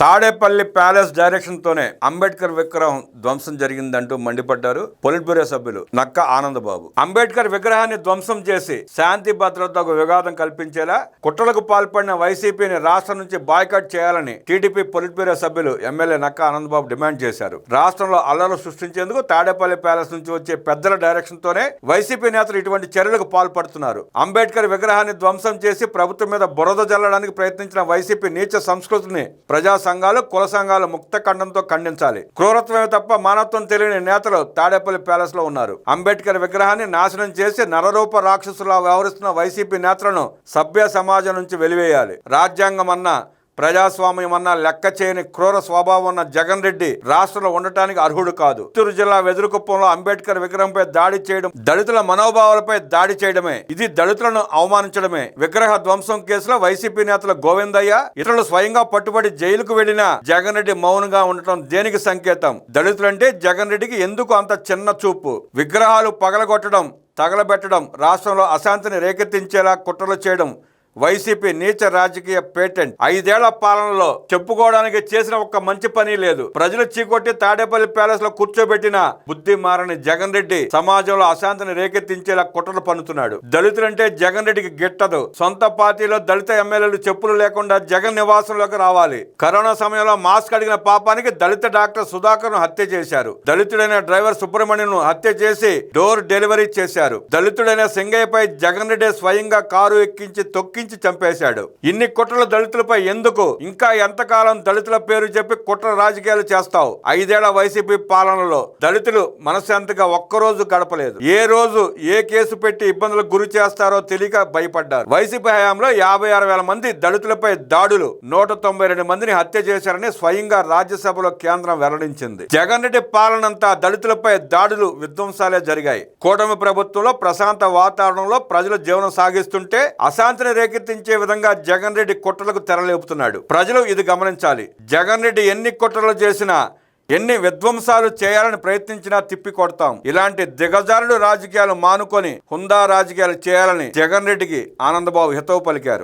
Tadepalli palace direction తోనే అంబేద్కర్ విగ్రహం ధ్వంసం జరిగిందంటూ మండిపడ్డారు పొలిట్ బ్యూరో సభ్యులు నక్క ఆనందబాబు. అంబేద్కర్ విగ్రహాన్ని ధ్వంసం చేసి శాంతి భద్రతకు విఘాతం కల్పించేలా కుట్రలకు పాల్పడిన వైసీపీని రాష్ట్రం నుంచి బాయ్కాట్ చేయాలని టీడీపీ పొలిట్ బ్యూరో సభ్యులు ఎమ్మెల్యే నక్క ఆనందబాబు డిమాండ్ చేశారు. రాష్ట్రంలో అల్లర్లు సృష్టించేందుకు తాడేపల్లి ప్యాలెస్ నుంచి వచ్చే పెద్దల డైరెక్షన్ తోనే వైసీపీ నేతలు ఇటువంటి చర్యలకు పాల్పడుతున్నారు. అంబేద్కర్ విగ్రహాన్ని ధ్వంసం చేసి ప్రభుత్వం మీద బురద జల్లడానికి ప్రయత్నించిన వైసీపీ నీచ సంస్కృతిని ప్రజా సంఘాలు కుల సంఘాలు ముక్త ఖండంతో ఖండించాలి. క్రూరత్వమే తప్ప మానవత్వం తెలియని నేతలు తాడేపల్లి ప్యాలెస్ లో ఉన్నారు. అంబేద్కర్ విగ్రహాన్ని నాశనం చేసి నరరూప రాక్షసులా వ్యవహరిస్తున్న వైసీపీ నేతలను సభ్య సమాజం నుంచి వెలివేయాలి. రాజ్యాంగం అన్నా ప్రజాస్వామ్యం అన్న లెక్క చేయని క్రూర స్వభావం ఉన్న జగన్ రెడ్డి రాష్ట్రంలో ఉండటానికి అర్హుడు కాదు. చిత్తూరు జిల్లా వెదురుకుప్పంలో అంబేద్కర్ విగ్రహంపై దాడి చేయడం దళితుల మనోభావాలపై దాడి చేయడమే. ఇది దళితులను అవమానించడమే. విగ్రహ ధ్వంసం కేసులో వైసీపీ నేతలు గోవిందయ్య ఇతరులు స్వయంగా పట్టుబడి జైలుకు వెళ్లిన జగన్ రెడ్డి మౌనంగా ఉండటం దేనికి సంకేతం? దళితులంటే జగన్ రెడ్డికి ఎందుకు అంత చిన్న చూపు? విగ్రహాలు పగలగొట్టడం, తగలబెట్టడం, రాష్ట్రంలో అశాంతిని రేకెత్తించేలా కుట్రలు చేయడం వైసీపీ నీచ రాజకీయ పేటెంట్. 5 ఏళ్ల పాలనలో చెప్పుకోవడానికి చేసిన ఒక్క మంచి పని లేదు. ప్రజలు చీకొట్టి తాడేపల్లి ప్యాలెస్ లో కూర్చోబెట్టిన బుద్ధి మారని జగన్ రెడ్డి సమాజంలో అశాంతిని రేకెత్తించేలా కుట్రలు పన్నుతున్నాడు. దళితులంటే జగన్ రెడ్డికి గిట్టదు. సొంత పార్టీలో దళిత ఎమ్మెల్యేలు చెప్పులు లేకుండా జగన్ నివాసంలోకి రావాలి. కరోనా సమయంలో మాస్క్ అడిగిన పాపానికి దళిత డాక్టర్ సుధాకర్ ను హత్య చేశారు. దళితుడైన డ్రైవర్ సుబ్రహ్మణ్యం హత్య చేసి డోర్ డెలివరీ చేశారు. దళితుడైన సింగయ్యపై జగన్ రెడ్డి స్వయంగా కారు ఎక్కించి తొక్కి చంపేశాడు. ఇన్ని కుట్రలు దళితులపై ఎందుకు? ఇంకా ఎంతకాలం దళితుల పేరు చెప్పి కుట్ర రాజకీయాలు చేస్తావు? 5 ఏళ్ల వైసీపీ పాలనలో దళితులు మనశ్శాంతిగా ఒక్కరోజు గడపలేదు. ఏ రోజు ఏ కేసు పెట్టి ఇబ్బందులకు గురి చేస్తారో తెలియక భయపడ్డారు. వైసీపీ హయాంలో 56,000 మంది దళితులపై దాడులు, 192 మందిని హత్య చేశారని స్వయంగా రాజ్యసభలో కేంద్రం వెల్లడించింది. జగన్ రెడ్డి పాలనంతా దళితులపై దాడులు, విధ్వంసాలే జరిగాయి. కూటమి ప్రభుత్వంలో ప్రశాంత వాతావరణంలో ప్రజలు జీవనం సాగిస్తుంటే అశాంతిని రేకెత్తించే విధంగా జగన్ రెడ్డి కుట్రలకు తెరలేపుతున్నాడు. ప్రజలు ఇది గమనించాలి. జగన్ రెడ్డి ఎన్ని కుట్రలు చేసినా, ఎన్ని విధ్వంసాలు చేయాలని ప్రయత్నించినా తిప్పి కొడతాం. ఇలాంటి దిగజారుడు రాజకీయాలు మానుకొని హుందా రాజకీయాలు చేయాలని జగన్ రెడ్డికి ఆనందబాబు హితవు పలికారు.